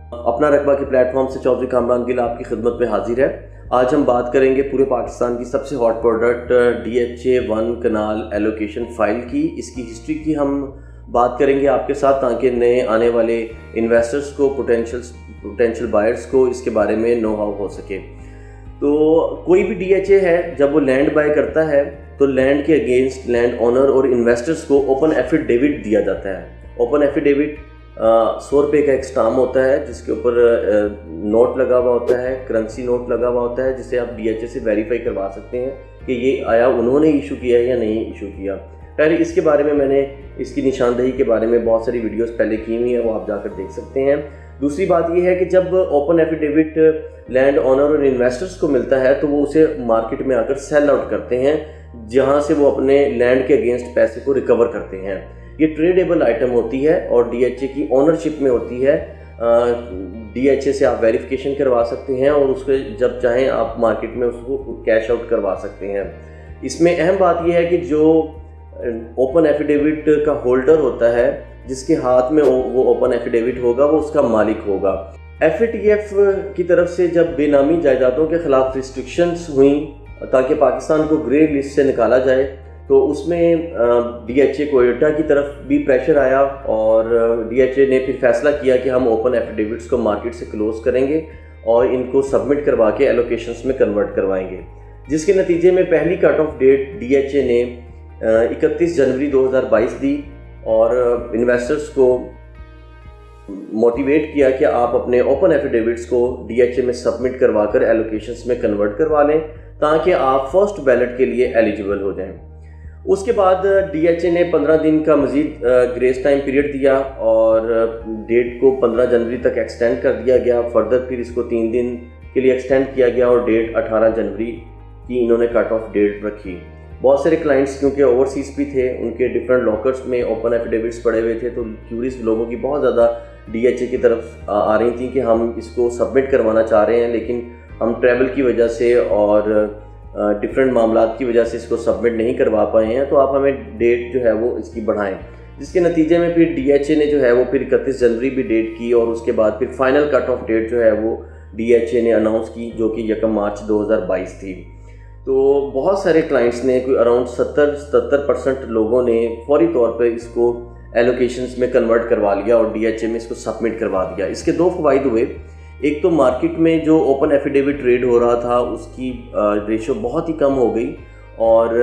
अपना रकबा के प्लेटफॉर्म से चौधरी कामरान गिल आपकी खिदमत में हाजिर है। आज हम बात करेंगे पूरे पाकिस्तान की सबसे हॉट प्रोडक्ट DHA 1 कनाल एलोकेशन फ़ाइल की। इसकी हिस्ट्री की हम बात करेंगे आपके साथ, ताकि नए आने वाले इन्वेस्टर्स को, पोटेंशियल बायर्स को इसके बारे में नो हाउ हो सके। तो कोई भी DHA है, जब वो लैंड बाय करता है तो लैंड के अगेंस्ट लैंड ओनर और इन्वेस्टर्स को ओपन एफिडेविट दिया जाता है। ओपन एफिडेविट 100 रुपये का एक स्टाम्प होता है जिसके ऊपर नोट लगा हुआ होता है, करेंसी नोट लगा हुआ होता है, जिसे आप DHA से वेरीफाई करवा सकते हैं कि ये आया उन्होंने इशू किया है या नहीं इशू किया। खैर, इसके बारे में मैंने इसकी निशानदही के बारे में बहुत सारी वीडियोस पहले की हुई हैं, वो आप जाकर देख सकते हैं। दूसरी बात ये है कि जब ओपन एफिडेविट लैंड ओनर और इन्वेस्टर्स को मिलता है तो वो उसे मार्केट में आकर सेल आउट करते हैं, जहाँ से वो अपने लैंड के अगेंस्ट पैसे को रिकवर करते हैं। ये ट्रेडेबल आइटम होती है और DHA की ओनरशिप में होती है। DHA से आप वेरिफिकेशन करवा सकते हैं और उसके जब चाहें आप मार्केट में उसको कैश आउट करवा सकते हैं। इसमें अहम बात यह है कि जो ओपन एफिडेविट का होल्डर होता है, जिसके हाथ में वो ओपन एफिडेविट होगा, वो उसका मालिक होगा। FATF की तरफ से जब बेनामी जायदादों के खिलाफ रिस्ट्रिक्शंस हुई ताकि पाकिस्तान को ग्रे लिस्ट से निकाला जाए, तो उसमें DHA कोयटा की तरफ भी प्रेशर आया और DHA ने फिर फैसला किया कि हम ओपन एफिडेविट्स को मार्केट से क्लोज़ करेंगे और इनको सबमिट करवा के एलोकेशंस में कन्वर्ट करवाएंगे, जिसके नतीजे में पहली कट ऑफ डेट DHA ने 31 जनवरी 2022 दी और इन्वेस्टर्स को मोटिवेट किया कि आप अपने ओपन एफिडेविट्स को DHA में सबमिट करवा कर एलोकेशंस में कन्वर्ट करवा लें, ताकि आप फर्स्ट बैलेट के लिए एलिजिबल हो जाएं। उसके बाद DHA ने 15 दिन का मज़ीद ग्रेस टाइम पीरियड दिया और डेट को 15 जनवरी तक एक्सटेंड कर दिया गया। फर्दर फिर इसको 3 दिन के लिए एक्सटेंड किया गया और डेट 18 जनवरी की इन्होंने कट ऑफ डेट रखी। बहुत सारे क्लाइंट्स क्योंकि ओवरसीज़ भी थे, उनके डिफरेंट लॉकर्स में ओपन एफिडेविट्स पड़े हुए थे, तो क्यूरियस लोगों की बहुत ज़्यादा DHA की तरफ आ रही थी कि हम इसको सबमिट करवाना चाह रहे हैं, लेकिन हम ट्रैवल की वजह से और डिफरेंट मामलात की वजह से इसको सबमिट नहीं करवा पाए हैं, तो आप हमें डेट जो है वो इसकी बढ़ाएं। जिसके नतीजे में फिर DHA ने जो है वो फिर 31 जनवरी भी डेट की और उसके बाद फिर फाइनल कट ऑफ डेट जो है वो DHA ने अनाउंस की, जो कि 1 मार्च 2022 थी। तो बहुत सारे क्लाइंट्स ने, कोई अराउंड 70-77% लोगों ने फौरी तौर पर इसको एलोकेशंस में कन्वर्ट करवा लिया और DHA में इसको सबमिट करवा दिया। इसके दो फ़वाइद हुए। एक तो मार्केट में जो ओपन एफिडेविट ट्रेड हो रहा था उसकी रेशो बहुत ही कम हो गई और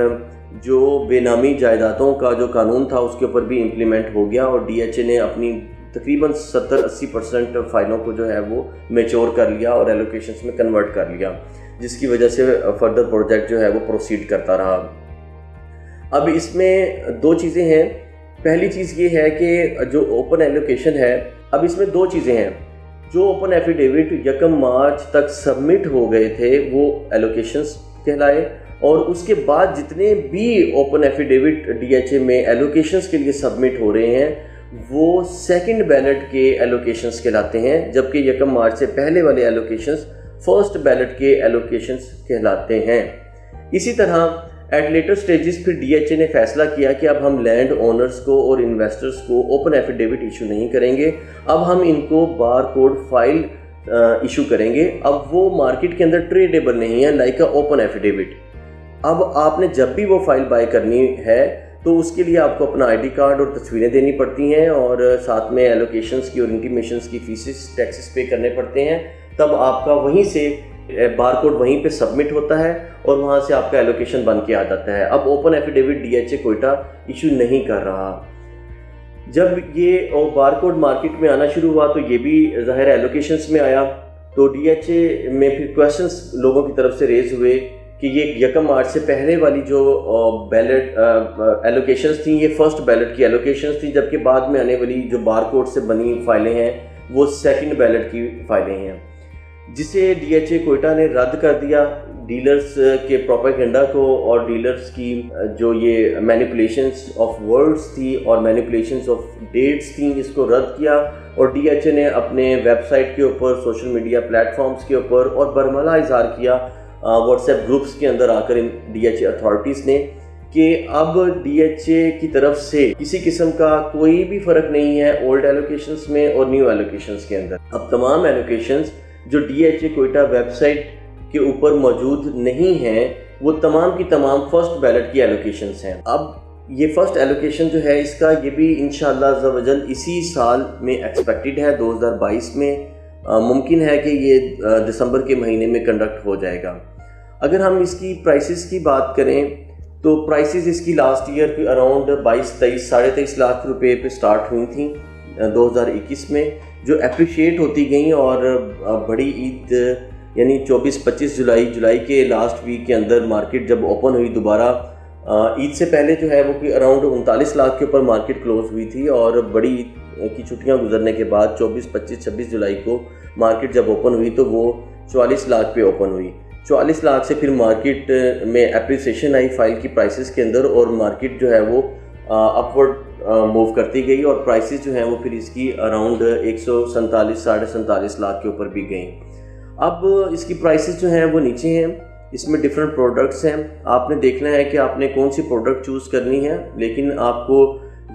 जो बेनामी जायदादों का जो कानून था उसके ऊपर भी इम्प्लीमेंट हो गया और DHA ने अपनी तकरीबन 70-80% फाइलों को जो है वो मैच्योर कर लिया और एलोकेशंस में कन्वर्ट कर लिया, जिसकी वजह से फर्दर प्रोजेक्ट जो है वो प्रोसीड करता रहा। अब इसमें दो चीज़ें हैं। पहली चीज़ ये है कि जो ओपन एलोकेशन है, अब इसमें दो चीज़ें हैं। जो ओपन एफिडेविट 1 मार्च तक सबमिट हो गए थे वो एलोकेशंस कहलाए, और उसके बाद जितने भी ओपन एफिडेविट DHA में एलोकेशंस के लिए सबमिट हो रहे हैं वो सेकंड बैलेट के एलोकेशंस कहलाते हैं, जबकि 1 मार्च से पहले वाले एलोकेशंस फर्स्ट बैलेट के एलोकेशंस कहलाते हैं। इसी तरह एट लेटर स्टेजेस फिर DHA ने फैसला किया कि अब हम लैंड ओनर्स को और इन्वेस्टर्स को ओपन एफिडेविट इशू नहीं करेंगे, अब हम इनको बार कोड फाइल इशू करेंगे। अब वो मार्केट के अंदर ट्रेडेबल नहीं है लाइक अ ओपन एफिडेविट। अब आपने जब भी वो फाइल बाय करनी है तो उसके लिए आपको अपना ID कार्ड और तस्वीरें देनी पड़ती हैं और साथ में एलोकेशंस की और इंटीमेशंस की फीसेस, टैक्सेस पे करने पड़ते हैं। तब आपका वहीं से बारकोड वहीं पे सबमिट होता है और वहाँ से आपका एलोकेशन बन के आ जाता है। अब open affidavit DHA Quetta issue नहीं कर रहा। जब ये बारकोड मार्केट में आना शुरू हुआ तो ये भी ज़ाहिर एलोकेशंस में आया, तो DHA में फिर क्वेश्चंस लोगों की तरफ से रेज हुए कि ये 1 मार्च से पहले वाली जो बैलेट एलोकेशंस थी ये फर्स्ट बैलेट की एलोकेशंस थी, जबकि बाद में आने वाली जो बारकोड से बनी फाइलें हैं वो सेकंड बैलेट की फाइलें हैं, जिसे DHA कोयटा ने रद्द कर दिया। डीलर्स के प्रोपेगेंडा को और डीलर्स की जो ये मैनिपुलेशंस ऑफ वर्ड्स थी और मैनिपुलेशंस ऑफ डेट्स थी, इसको रद्द किया और DHA ने अपने वेबसाइट के ऊपर, सोशल मीडिया प्लेटफॉर्म्स के ऊपर और बरमला इजहार किया व्हाट्सएप ग्रुप्स के अंदर आकर इन DHA अथॉरिटीज़ ने कि अब DHA की तरफ से किसी किस्म का कोई भी फ़र्क नहीं है ओल्ड एलोकेशंस में और न्यू एलोकेशंस के अंदर। अब तमाम एलोकेशंस जो DHA कोयटा वेबसाइट के ऊपर मौजूद नहीं हैं वो तमाम की तमाम फर्स्ट बैलेट की एलोकेशंस हैं। अब ये फर्स्ट एलोकेशन जो है इसका ये भी इंशाअल्लाह अज़्ज़ा वजल इसी साल में एक्सपेक्टेड है, 2022 में मुमकिन है कि ये दिसंबर के महीने में कंडक्ट हो जाएगा। अगर हम इसकी प्राइसेस की बात करें तो प्राइसेस इसकी लास्ट ईयर के अराउंड 22-23 लाख रुपए पे स्टार्ट हुई थी 2021 में, जो अप्रिशिएट होती गई और बड़ी ईद यानी 24-25 जुलाई के लास्ट वीक के अंदर मार्केट जब ओपन हुई दोबारा, ईद से पहले जो है वो कि अराउंड 39 लाख के ऊपर मार्केट क्लोज हुई थी और बड़ी ईद की छुट्टियां गुजरने के बाद 24, 25, 26 जुलाई को मार्केट जब ओपन हुई तो वो 44 लाख पे ओपन हुई। 44 लाख से फिर मार्केट में अप्रिसिएशन आई फाइल की प्राइसेस के अंदर और मार्केट जो है वो अपवर्ड मूव करती गई और प्राइसेस जो हैं वो फिर इसकी अराउंड 147-47 लाख के ऊपर भी गई। अब इसकी प्राइसेस जो हैं वो नीचे हैं, इसमें डिफरेंट प्रोडक्ट्स हैं, आपने देखना है कि आपने कौन सी प्रोडक्ट चूज़ करनी है, लेकिन आपको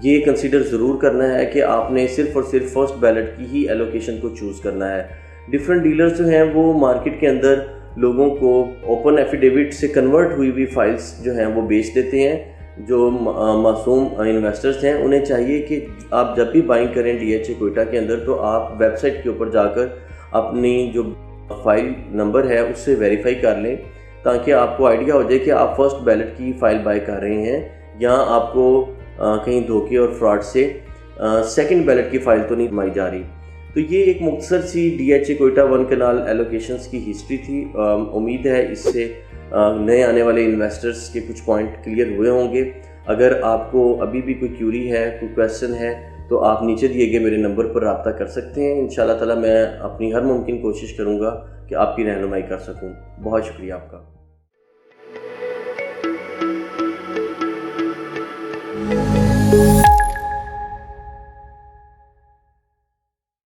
ये कंसीडर ज़रूर करना है कि आपने सिर्फ़ और सिर्फ फर्स्ट बैलेट की ही एलोकेशन को चूज़ करना है। डिफरेंट डीलर्स जो हैं वो मार्केट के अंदर लोगों को ओपन एफिडेविट से कन्वर्ट हुई फाइल्स जो हैं वो बेच देते हैं। जो मासूम इन्वेस्टर्स हैं उन्हें चाहिए कि आप जब भी बाइंग करें DHA कोयटा के अंदर तो आप वेबसाइट के ऊपर जाकर अपनी जो फाइल नंबर है उससे वेरीफाई कर लें, ताकि आपको आइडिया हो जाए कि आप फर्स्ट बैलेट की फ़ाइल बाय कर रहे हैं या आपको कहीं धोखे और फ्रॉड से सेकंड बैलेट की फ़ाइल तो नहीं माई जा रही। तो ये एक मुख्तसर सी DHA कोयटा 1 कनाल एलोकेशंस की हिस्ट्री थी। उम्मीद है इससे नए आने वाले इन्वेस्टर्स के कुछ पॉइंट क्लियर हुए होंगे। अगर आपको अभी भी कोई क्यूरी है, कोई क्वेश्चन है तो आप नीचे दिए गए मेरे नंबर पर रब्ता कर सकते हैं। इंशाअल्लाह ताला मैं अपनी हर मुमकिन कोशिश करूँगा कि आपकी रहनुमाई कर सकूँ। बहुत शुक्रिया आपका।